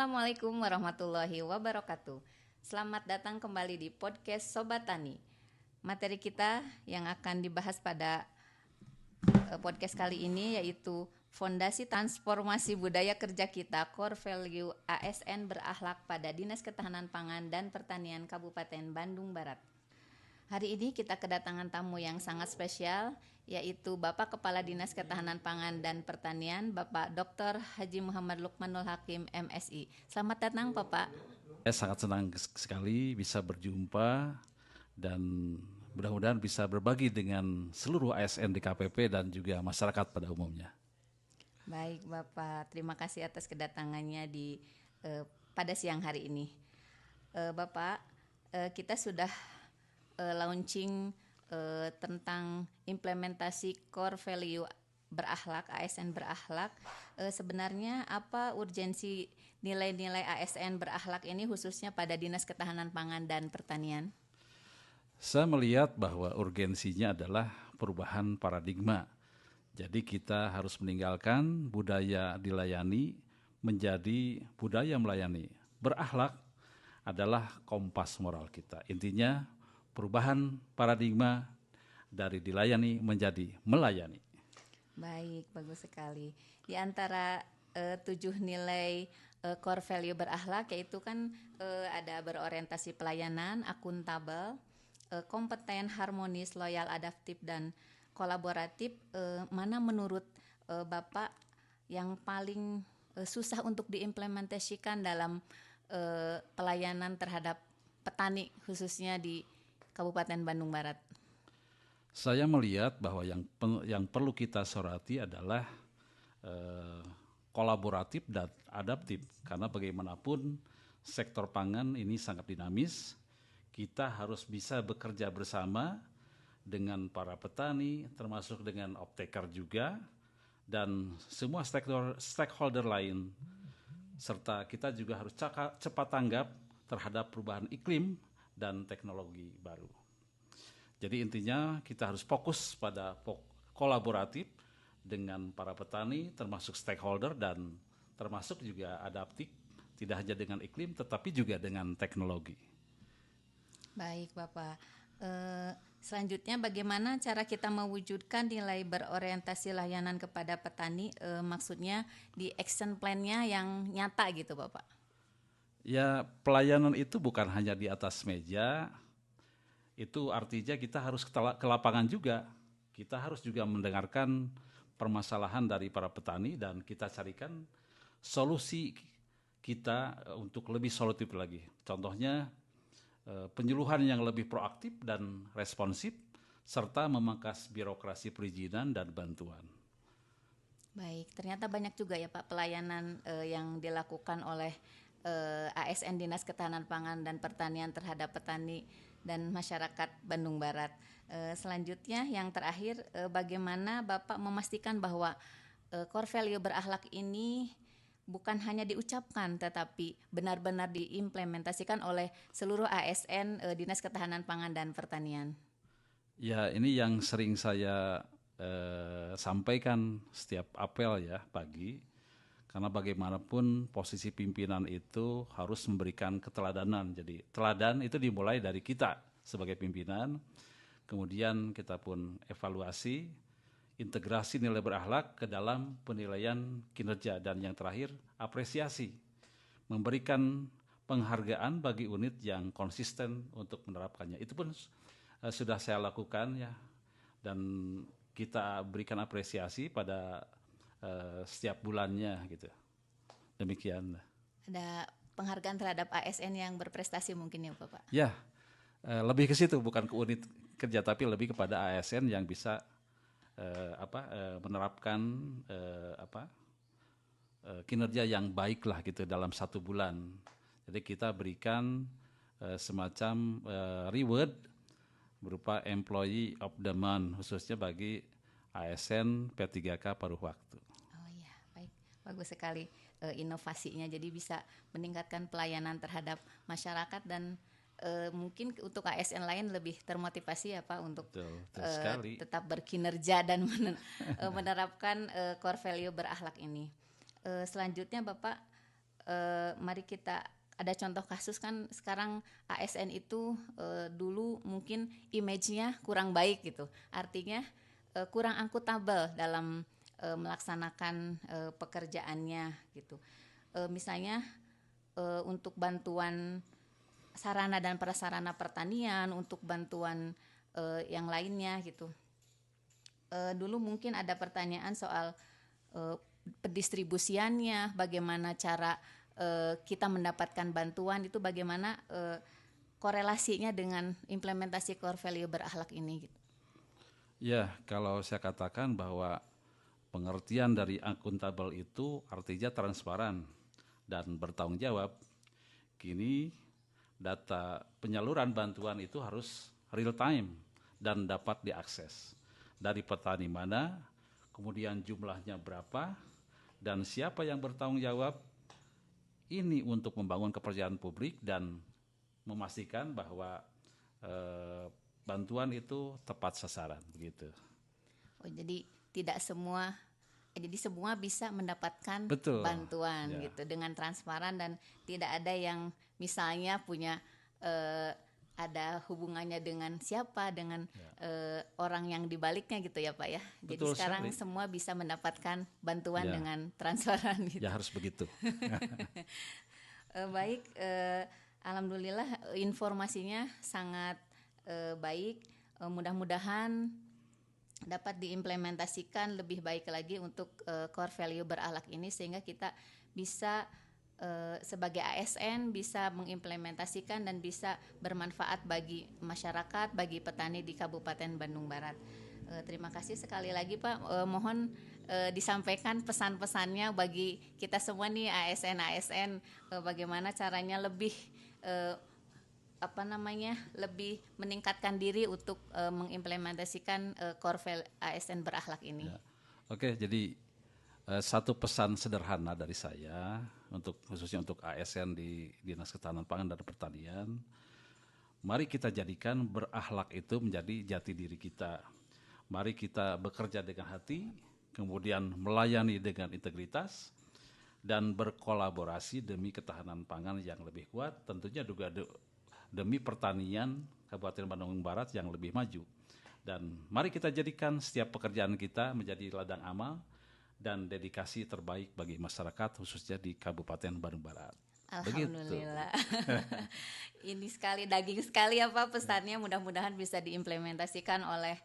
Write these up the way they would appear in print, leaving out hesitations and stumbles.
Assalamualaikum warahmatullahi wabarakatuh. Selamat datang kembali di podcast Sobat Tani. Materi kita yang akan dibahas pada podcast kali ini yaitu Fondasi Transformasi Budaya Kerja Kita Core Value ASN Berakhlak pada Dinas Ketahanan Pangan dan Pertanian Kabupaten Bandung Barat. Hari ini kita kedatangan tamu yang sangat spesial, yaitu Bapak Kepala Dinas Ketahanan Pangan dan Pertanian, Bapak Dr. Haji Muhammad Lukmanul Hakim, MSI. Selamat datang, Bapak. Saya sangat senang sekali bisa berjumpa dan mudah-mudahan bisa berbagi dengan seluruh ASN di KPP dan juga masyarakat pada umumnya. Baik, Bapak. Terima kasih atas kedatangannya pada siang hari ini. Bapak, kita sudah launching tentang implementasi core value berakhlak, ASN berakhlak. Sebenarnya apa urgensi nilai-nilai ASN berakhlak ini khususnya pada Dinas Ketahanan Pangan dan Pertanian? Saya melihat bahwa urgensinya adalah perubahan paradigma. Jadi kita harus meninggalkan budaya dilayani menjadi budaya melayani. Berakhlak adalah kompas moral kita. Intinya perubahan paradigma dari dilayani menjadi melayani. Baik, bagus sekali. Di antara 7 nilai core value berakhlak yaitu kan ada berorientasi pelayanan, akuntabel, kompeten, harmonis, loyal, adaptif, dan kolaboratif. Mana menurut Bapak yang paling susah untuk diimplementasikan dalam pelayanan terhadap petani khususnya di Kabupaten Bandung Barat? Saya melihat bahwa yang perlu kita soroti adalah kolaboratif dan adaptif, karena bagaimanapun sektor pangan ini sangat dinamis. Kita harus bisa bekerja bersama dengan para petani, termasuk dengan off-taker juga, dan semua stakeholder lain. Serta kita juga harus cepat tanggap terhadap perubahan iklim dan teknologi baru. Jadi intinya kita harus fokus pada kolaboratif dengan para petani, termasuk stakeholder dan termasuk juga adaptif, tidak hanya dengan iklim tetapi juga dengan teknologi. Baik, Bapak. Selanjutnya bagaimana cara kita mewujudkan nilai berorientasi layanan kepada petani, maksudnya di action plan-nya yang nyata gitu, Bapak? Ya, pelayanan itu bukan hanya di atas meja, itu artinya kita harus ke lapangan juga. Kita harus juga mendengarkan permasalahan dari para petani dan kita carikan solusi kita untuk lebih solutif lagi. Contohnya penyuluhan yang lebih proaktif dan responsif serta memangkas birokrasi perizinan dan bantuan. Baik, ternyata banyak juga ya Pak pelayanan yang dilakukan oleh ASN Dinas Ketahanan Pangan dan Pertanian terhadap petani dan masyarakat Bandung Barat. Selanjutnya yang terakhir, bagaimana Bapak memastikan bahwa core value berakhlak ini bukan hanya diucapkan tetapi benar-benar diimplementasikan oleh seluruh ASN Dinas Ketahanan Pangan dan Pertanian? Ya, ini yang sering saya sampaikan setiap apel ya pagi. Karena bagaimanapun posisi pimpinan itu harus memberikan keteladanan. Jadi teladan itu dimulai dari kita sebagai pimpinan. Kemudian kita pun evaluasi, integrasi nilai berakhlak ke dalam penilaian kinerja. Dan yang terakhir, apresiasi. Memberikan penghargaan bagi unit yang konsisten untuk menerapkannya. Itu pun sudah saya lakukan ya. Dan kita berikan apresiasi pada setiap bulannya gitu. Demikian. Ada penghargaan terhadap ASN yang berprestasi mungkin ya Bapak? Ya, lebih ke situ, bukan ke unit kerja tapi lebih kepada ASN yang bisa menerapkan kinerja yang baik lah gitu dalam 1 bulan. Jadi kita berikan semacam reward berupa employee of the month khususnya bagi ASN P3K paruh waktu. Bagus sekali inovasinya, jadi bisa meningkatkan pelayanan terhadap masyarakat dan mungkin untuk ASN lain lebih termotivasi ya Pak untuk tetap berkinerja dan menerapkan core value berakhlak ini. Selanjutnya Bapak, mari kita ada contoh kasus kan sekarang ASN itu dulu mungkin image-nya kurang baik gitu. Artinya kurang akuntabel dalam melaksanakan pekerjaannya gitu. Misalnya untuk bantuan sarana dan prasarana pertanian, untuk bantuan yang lainnya gitu. Dulu mungkin ada pertanyaan soal pendistribusiannya, bagaimana cara kita mendapatkan bantuan itu, bagaimana korelasinya dengan implementasi core value berakhlak ini gitu. Ya, kalau saya katakan bahwa pengertian dari akuntabel itu artinya transparan dan bertanggung jawab. Kini data penyaluran bantuan itu harus real time dan dapat diakses. Dari petani mana, kemudian jumlahnya berapa, dan siapa yang bertanggung jawab. Ini untuk membangun kepercayaan publik dan memastikan bahwa bantuan itu tepat sasaran begitu. Oh, jadi tidak semua, jadi semua bisa mendapatkan Betul. bantuan Ya. gitu dengan transparan dan tidak ada yang misalnya punya ada hubungannya dengan siapa, dengan orang yang dibaliknya gitu ya Pak ya. Jadi Betul sekarang sekali. semua bisa mendapatkan bantuan Ya. dengan transparan gitu. Ya harus begitu. Baik, alhamdulillah informasinya sangat baik. Mudah-mudahan dapat diimplementasikan lebih baik lagi untuk core value berakhlak ini sehingga kita bisa sebagai ASN bisa mengimplementasikan dan bisa bermanfaat bagi masyarakat, bagi petani di Kabupaten Bandung Barat. Terima kasih sekali lagi Pak. Mohon disampaikan pesan-pesannya bagi kita semua nih ASN, bagaimana caranya lebih lebih meningkatkan diri untuk mengimplementasikan core value ASN berakhlak ini. Ya. Oke, jadi satu pesan sederhana dari saya khususnya untuk ASN di Dinas Ketahanan Pangan dan Pertanian. Mari kita jadikan berakhlak itu menjadi jati diri kita. Mari kita bekerja dengan hati, kemudian melayani dengan integritas, dan berkolaborasi demi ketahanan pangan yang lebih kuat, tentunya juga demi pertanian Kabupaten Bandung Barat yang lebih maju. Dan mari kita jadikan setiap pekerjaan kita menjadi ladang amal dan dedikasi terbaik bagi masyarakat khususnya di Kabupaten Bandung Barat. Alhamdulillah. Ini sekali daging sekali ya Pak pesannya, mudah-mudahan bisa diimplementasikan oleh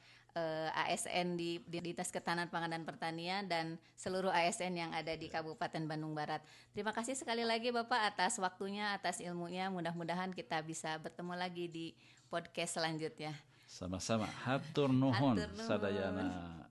ASN di Dinas Ketahanan Pangan dan Pertanian dan seluruh ASN yang ada di Kabupaten Bandung Barat. Terima kasih sekali lagi Bapak atas waktunya, atas ilmunya. Mudah-mudahan kita bisa bertemu lagi di podcast selanjutnya. Sama-sama. Hatur nuhun sadayana.